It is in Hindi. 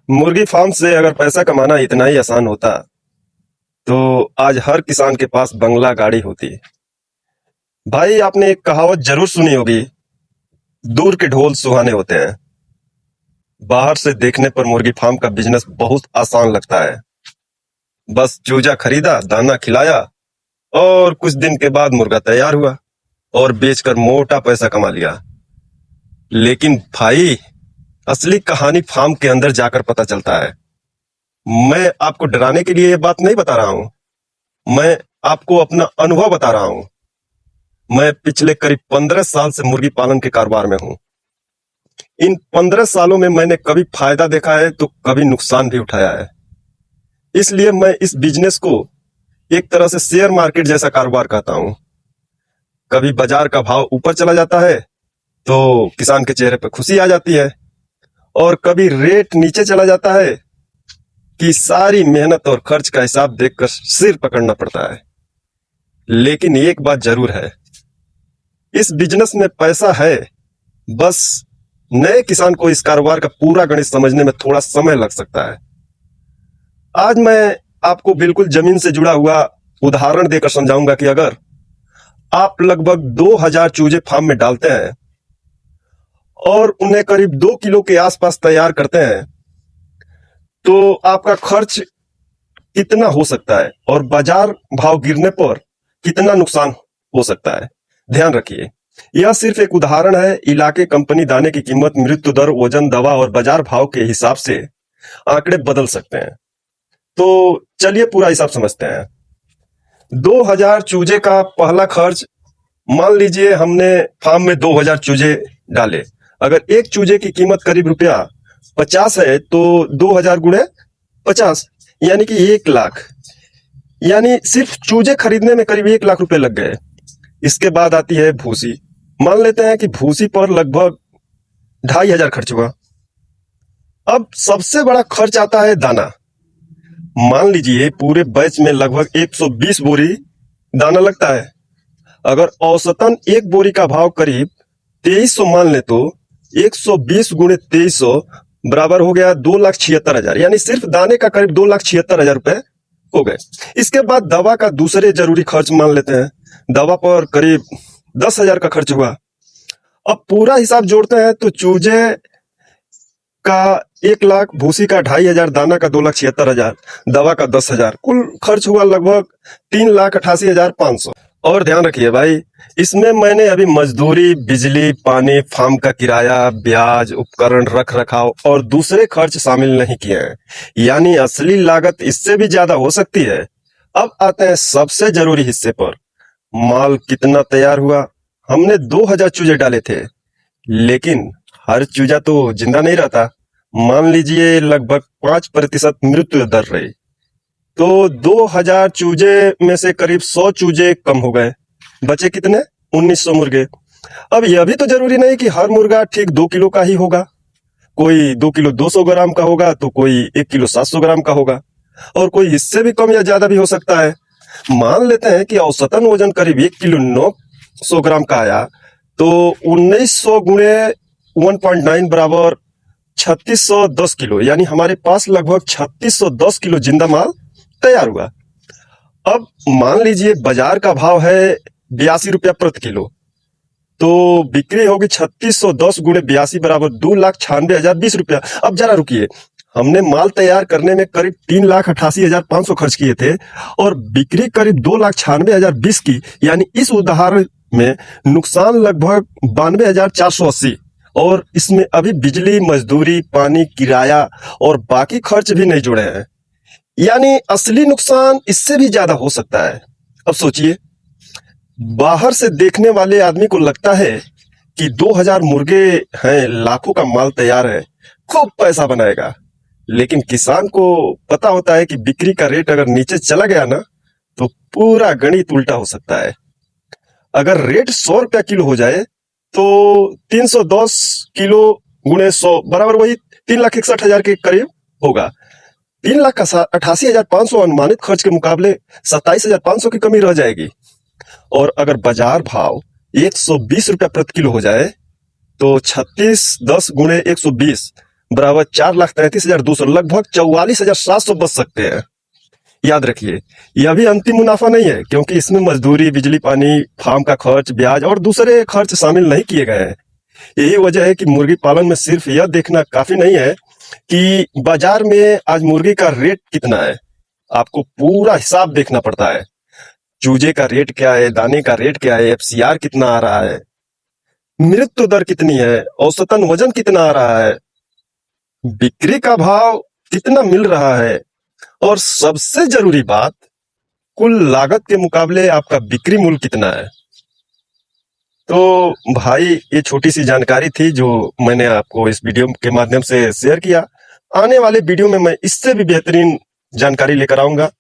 मुर्गी फार्म से अगर पैसा कमाना इतना ही आसान होता तो आज हर किसान के पास बंगला गाड़ी होती। भाई आपने एक कहावत जरूर सुनी होगी, दूर के ढोल सुहाने होते हैं। बाहर से देखने पर मुर्गी फार्म का बिजनेस बहुत आसान लगता है। बस चूजा खरीदा, दाना खिलाया और कुछ दिन के बाद मुर्गा तैयार हुआ और बेचकर मोटा पैसा कमा लिया। लेकिन भाई असली कहानी फार्म के अंदर जाकर पता चलता है। मैं आपको डराने के लिए ये बात नहीं बता रहा हूँ, मैं आपको अपना अनुभव बता रहा हूँ। मैं पिछले करीब 15 साल से मुर्गी पालन के कारोबार में हूँ। इन 15 सालों में मैंने कभी फायदा देखा है तो कभी नुकसान भी उठाया है। इसलिए मैं इस बिजनेस को एक तरह से शेयर मार्केट जैसा कारोबार कहता हूँ। कभी बाजार का भाव ऊपर चला जाता है तो किसान के चेहरे पर खुशी आ जाती है, और कभी रेट नीचे चला जाता है कि सारी मेहनत और खर्च का हिसाब देखकर सिर पकड़ना पड़ता है। लेकिन एक बात जरूर है, इस बिजनेस में पैसा है, बस नए किसान को इस कारोबार का पूरा गणित समझने में थोड़ा समय लग सकता है। आज मैं आपको बिल्कुल जमीन से जुड़ा हुआ उदाहरण देकर समझाऊंगा कि अगर आप लगभग 2000 चूजे फार्म में डालते हैं और उन्हें करीब 2 किलो के आसपास तैयार करते हैं तो आपका खर्च कितना हो सकता है और बाजार भाव गिरने पर कितना नुकसान हो सकता है। ध्यान रखिए, यह सिर्फ एक उदाहरण है। इलाके, कंपनी, दाने की कीमत, मृत्यु दर, वजन, दवा और बाजार भाव के हिसाब से आंकड़े बदल सकते हैं। तो चलिए पूरा हिसाब समझते हैं। 2000 चूजे का पहला खर्च, मान लीजिए हमने फार्म में 2000 चूजे डाले। अगर एक चूजे की कीमत करीब रुपया 50 है तो 2000 गुणे 50 यानी कि 1 लाख, यानी सिर्फ चूजे खरीदने में करीब 1 लाख रुपए लग गए। इसके बाद आती है भूसी। मान लेते हैं कि भूसी पर लगभग 2500 खर्च हुआ। अब सबसे बड़ा खर्च आता है दाना। मान लीजिए पूरे बैच में लगभग 120 बोरी दाना लगता है। अगर औसतन एक बोरी का भाव करीब 2300 मान ले तो 120 गुणे 2300 बराबर हो गया 2,76,000, यानी सिर्फ दाने का करीब 2,76,000 रुपए हो गए। इसके बाद दवा का दूसरे जरूरी खर्च मान लेते हैं। दवा पर करीब 10,000 का खर्च हुआ। अब पूरा हिसाब जोड़ते हैं तो चूजे का 1 लाख, भूसी का 2,500, दाना का 2,76,000, दवा का 10,000, कुल खर्च हुआ लगभग 3,88,500। और ध्यान रखिए भाई, इसमें मैंने अभी मजदूरी, बिजली, पानी, फार्म का किराया, ब्याज, उपकरण, रख रखाव और दूसरे खर्च शामिल नहीं किए हैं, यानी असली लागत इससे भी ज्यादा हो सकती है। अब आते हैं सबसे जरूरी हिस्से पर, माल कितना तैयार हुआ। हमने 2000 चूजे डाले थे, लेकिन हर चूजा तो जिंदा नहीं रहता। मान लीजिए लगभग 5% मृत्यु दर रही, तो 2000 चूजे में से करीब 100 चूजे कम हो गए। बचे कितने? 1900 मुर्गे। अब यह भी तो जरूरी नहीं कि हर मुर्गा ठीक 2 किलो का ही होगा। कोई 2 किलो 200 ग्राम का होगा तो कोई 1 किलो 700 ग्राम का होगा, और कोई इससे भी कम या ज्यादा भी हो सकता है। मान लेते हैं कि औसतन वजन करीब 1 किलो 900 ग्राम का आया, तो 1900 गुणे 1.9 बराबर 3610 किलो, यानी हमारे पास लगभग 3610 किलो जिंदा माल तैयार हुआ। अब मान लीजिए बाजार का भाव है 82 रुपया प्रति किलो, तो बिक्री होगी 3610 गुणे 82 बराबर 2,96,020 रुपया। अब जरा रुकिए, हमने माल तैयार करने में करीब 3,88,500 खर्च किए थे और बिक्री करीब 2,96,020 की, यानी इस उदाहरण में नुकसान लगभग 92,480, और इसमें अभी बिजली, मजदूरी, पानी, किराया और बाकी खर्च भी नहीं जुड़े हैं, यानी असली नुकसान इससे भी ज्यादा हो सकता है। अब सोचिए, बाहर से देखने वाले आदमी को लगता है कि 2000 मुर्गे हैं, लाखों का माल तैयार है, खूब पैसा बनाएगा। लेकिन किसान को पता होता है कि बिक्री का रेट अगर नीचे चला गया ना तो पूरा गणित उल्टा हो सकता है। अगर रेट 100 रुपया किलो हो जाए तो 310 किलो गुणे 100 बराबर वही 3,61,000 के करीब होगा। 3,88,500 अनुमानित खर्च के मुकाबले 27,500 की कमी रह जाएगी। और अगर बाजार भाव 120 रुपया प्रति किलो हो जाए तो 36 10 गुणे 120 बराबर 4,33,200, लगभग 44,700 बच सकते हैं। याद रखिए, यह भी अंतिम मुनाफा नहीं है, क्योंकि इसमें मजदूरी, बिजली पानी, फार्म का खर्च, ब्याज और दूसरे खर्च शामिल नहीं किए गए हैं। यही वजह है कि मुर्गी पालन में सिर्फ यह देखना काफी नहीं है कि बाजार में आज मुर्गी का रेट कितना है। आपको पूरा हिसाब देखना पड़ता है। चूजे का रेट क्या है, दाने का रेट क्या है, एफसीआर कितना आ रहा है, मृत्यु दर कितनी है, औसतन वजन कितना आ रहा है, बिक्री का भाव कितना मिल रहा है, और सबसे जरूरी बात, कुल लागत के मुकाबले आपका बिक्री मूल्य कितना है। तो भाई, ये छोटी सी जानकारी थी जो मैंने आपको इस वीडियो के माध्यम से शेयर किया। आने वाले वीडियो में मैं इससे भी बेहतरीन जानकारी लेकर आऊंगा।